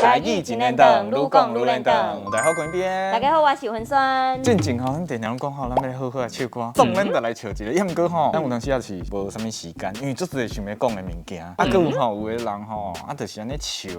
台语真连长，愈讲愈连长。大家好，关边。大家好，我是文轩。进前咱电影讲咱要好好唱歌，总咱就来唱一个。毋过咱有当时也是无啥物时间，因为足侪想要讲的物件。搁有有的人就是安尼唱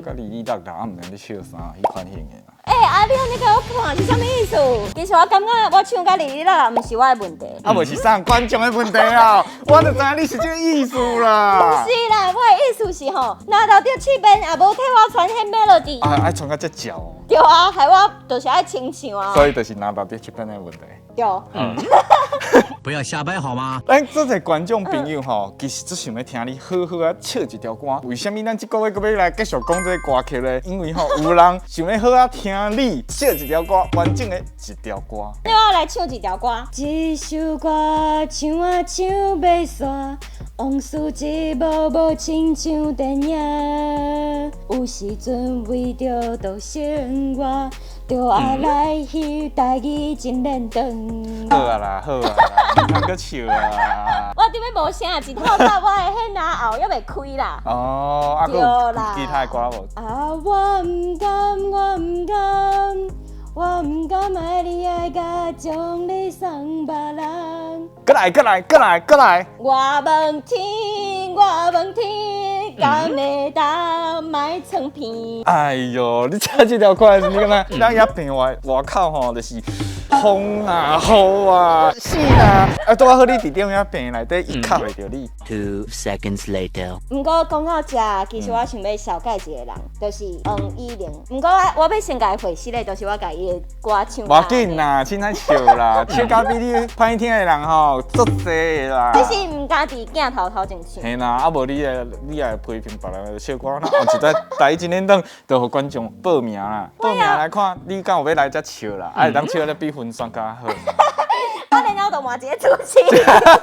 到哩哩落，毋知你唱啥，迄款型的。你安尼甲我看是啥物意思？其实我感觉我唱甲哩哩落，毋是我的问题。无是啥观众的问题啊！我就知影你是这个意思啦。不是啦，我的意思是拿到着试边，也无替我传迄 melody。爱传到这焦哦。对啊，害我就是爱清唱啊。所以就是拿到这边的问题。对。不要瞎掰好吗？咱做者观众朋友其实只想要听你好好啊唱一条歌。为什么咱这个月要来继续讲这个歌曲呢？因为有人想要好啊听你唱一条歌，完整的一条歌。我要来唱一条歌。一首歌唱啊唱袂煞，往事一幕幕亲像电影。有时阵为着度生活，就爱来翕台语真连长。好啊啦，好啊啦，唔通搁笑啊！我顶要无声，一套搭我的迄拿后也袂开啦。哦，对啦。其他的歌无？我唔敢，我唔敢爱你爱甲将你送别人。过来！我问天，敢会当卖唱片？哎呦，你唱这条歌是你干那？咱遐边外口就是风啊、雨啊、死啊，拄好你伫中遐边内底依靠袂着你。 2 seconds later。不过讲到这，其实我想要小解一个人，就是黄依玲。不过我要先甲伊回信的，就是我甲伊的歌唱。无要紧啦，凊彩笑啦，唱到比你歹听的人足济的啦。你是唔敢伫镜头头前唱？嘿啦，无你来批评别人的笑歌，那后一段台今天等，就互观众报名啦，报名来看你敢有要来才笑啦，会当笑得比分算较好。我连我都换一个主持。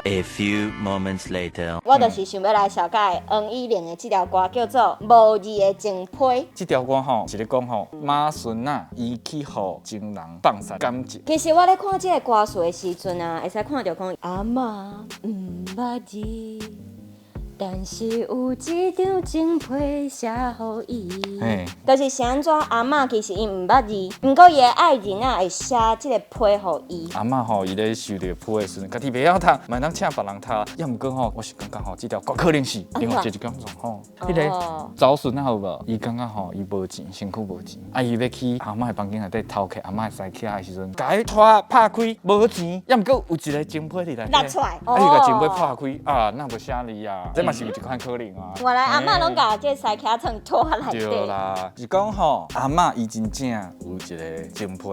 A few moments later。我就是想要来小解黄依玲的这条歌，叫做《无字的情批》。这条歌是咧讲马孙啊，伊去互情人放下感情。其实我咧看这个歌词的时阵啊，会使看到讲阿嬷唔捌字，但是有一张情批写予伊。就是安怎阿嬷其实伊唔捌字，不过伊的爱人啊会写这个批予伊。阿嬷伊咧收着批的时阵，家己袂晓读，嘛当请别人读。要毋过我是感觉这条歌可能是另外一种迄个早顺有无？伊感觉伊无钱，身躯无钱，伊要去阿嬷的房间内底偷去阿嬷的西卡的时阵，甲伊拖拍开无钱，要毋过有一个情批伫内底，拿出来，伊甲情批拍开啊，那无写字啊，这嘛是有一款可能啊。原来阿嬷拢甲这西卡床拖内底。对啦，是讲阿嬷伊真正有一个情批，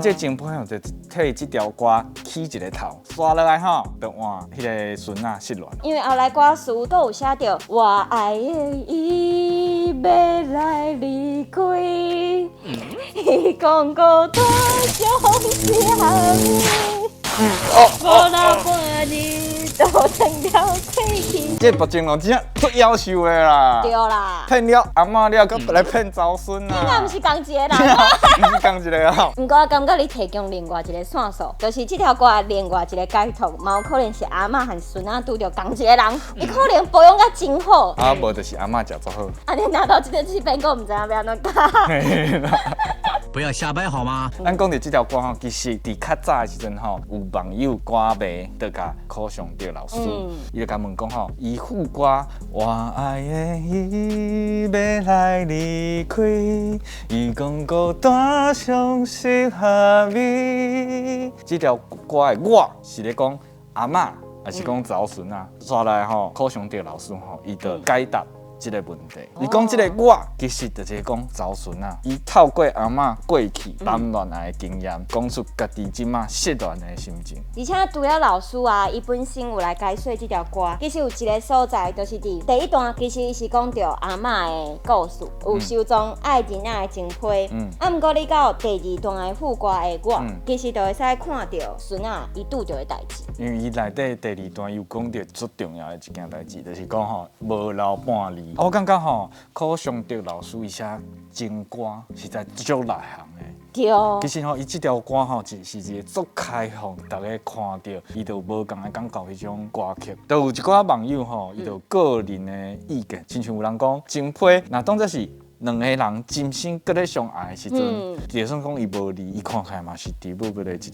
这情批就替这条歌起一个头，刷落来就换迄个孙啊失恋。因为后来歌词都有写着我爱的伊要来离开，伊讲过多伤心。我那半日都成了亏欠。这目前真正足夭寿的啦。对啦。骗了阿嬷了，搁来骗早孙啊。应该不是同一个人。不是同一个啊。不过我感觉你提供另外一个线索，就是这条歌的另外一个解读，嘛有可能是阿嬷和孙啊拄着同一个人，伊可能保养甲真好。啊，无就是阿嬷食足好。你拿到这边，我唔知影要安怎讲。不要瞎掰好吗？咱讲到这条歌其实伫较早的时阵有网友歌迷就甲考上着老师，伊就甲问讲伊副歌我爱的伊要来离开，伊讲孤单上适合你。这条歌的我是咧讲阿嬷，还是讲早孙啊？刷来考上着老师伊就解答这个问题。伊讲这个我其实就是讲早孙啊，伊透过阿嬷过去谈恋爱的经验，讲出家己即马失恋的心情。而且除了老师啊，伊本身有来解说这条歌，其实有一个所在，就是伫第一段，其实伊是讲到阿嬷的故事，有收藏爱人仔的情批。不过你到第二段的副歌的我，其实就会使看到孙啊伊拄着的代志。因为伊内底第二段有讲到最重要的一件代志，就是讲无留半厘。我感觉考上着老师伊写情歌实在足内行的。对。其实伊这条歌是一个足开放，大家看到伊就无共个感觉迄种歌曲。都有一寡网友伊就个人的意见，亲像有人讲情批，那当作是两个人真心搁咧相爱的时阵，就算讲伊无离，伊看起来嘛是伫母个一张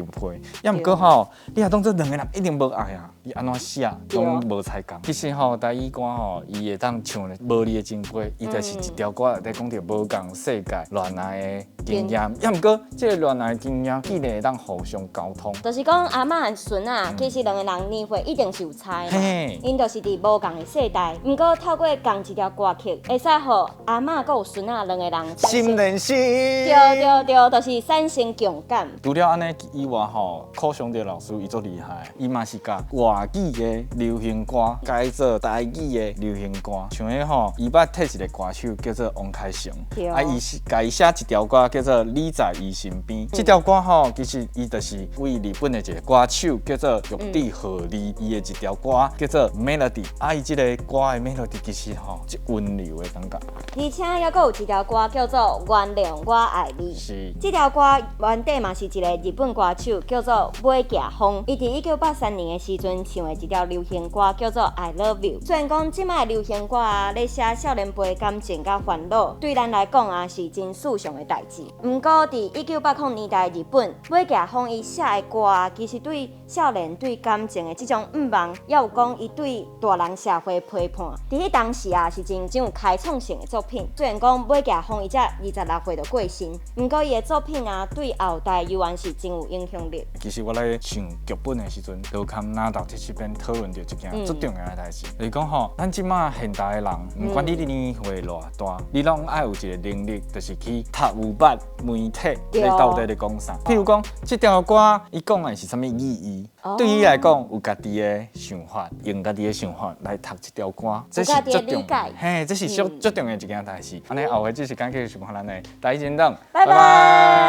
批。也毋过吼，你若当做两个人一定无爱啊，伊安怎写拢无采讲。其实吼，台语歌吼，伊会当唱咧无离的情批，伊就是一条歌内底讲着无共世界恋爱的经验。也毋过，这个恋爱的经验，既然会当互相沟通，就是讲阿嬷和孙啊，其实两个人年岁一定是有差的嘛。因就是伫无共的世代，毋过透过共一条歌曲，会使互阿嬷佮有孙啊两个人心连心。对，就是产生共感。除了安尼以外吼，柯湘哲老师伊足厉害，伊嘛是甲外语的流行歌改做台语的流行歌。像迄吼，伊捌替一个歌手叫做王凯翔，伊是家己写一条歌叫做《你在伊身边》。这条歌吼，其实伊就是为日本的一个歌手叫做玉帝和利，伊的一条歌叫做 Melody。伊这个歌的 Melody 其实吼，即温柔的感觉。而且还佫有一条歌叫做《原谅我爱你》。是。这条歌原底嘛是一个日本歌手叫做尾崎峰，伊伫1983年的时阵唱的一条流行歌叫做《I Love You》。虽然讲即摆流行歌啊，咧写少年辈的感情甲烦恼，对咱来讲啊是真世上的代志。毋过伫1980年代日本，尾崎峰伊写的歌啊，其实对少年对感情的即种望，也有讲伊对大人社会批判。伫迄当时啊，是真有开创性的作品。虽然讲尾崎峰伊才26岁就过身，毋过伊的作品啊，对后代依然是真有影响力。其实我咧唱剧本的时阵，都看拿到这边讨论到一件最重要的代志，就是讲吼，咱即马现代的人，毋管你年岁偌大，你拢爱有一个能力，就是去读有捌媒体你到底咧讲啥。譬如讲，这条歌伊讲的是啥物意义？对伊来讲，有家己的想法，用家己的想法来读一条歌，这是最重要。嘿，这是最重要的一件代志。安尼后回继续讲继续看咱的台语认同，拜拜。